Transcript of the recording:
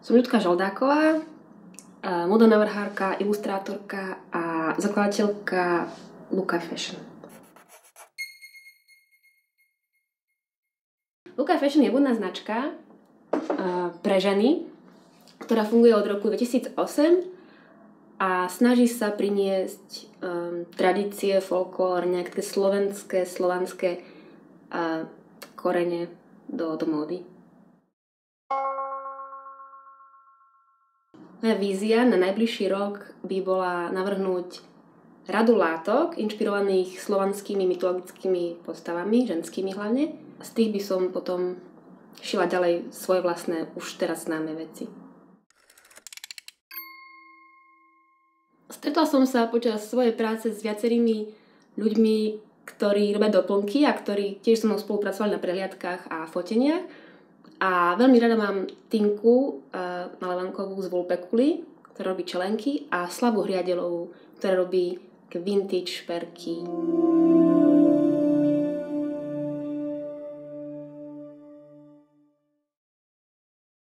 Som Ľudka Žoldáková, modonavrhárka, ilustrátorka a zakladateľka Luka Fashion. Luka Fashion je vodná značka pre ženy, ktorá funguje od roku 2008 a snaží sa priniesť tradície, folklór, nejaké také slovenské, slovanské korene do módy. Moja vízia na najbližší rok by bola navrhnúť radu látok inšpirovaných slovanskými mytologickými postavami, ženskými hlavne. Z tých by som potom šila ďalej svoje vlastné, už teraz známe veci. Stretla som sa počas svojej práce s viacerými ľuďmi, ktorí robia doplnky a ktorí tiež so mnou spolupracovali na prehliadkách a foteniach. A veľmi rada mám Tinku Malevankovú z Vulpekuli, ktorá robí čelenky, a Slavu Hriadelovú, ktorá robí vintage šperky.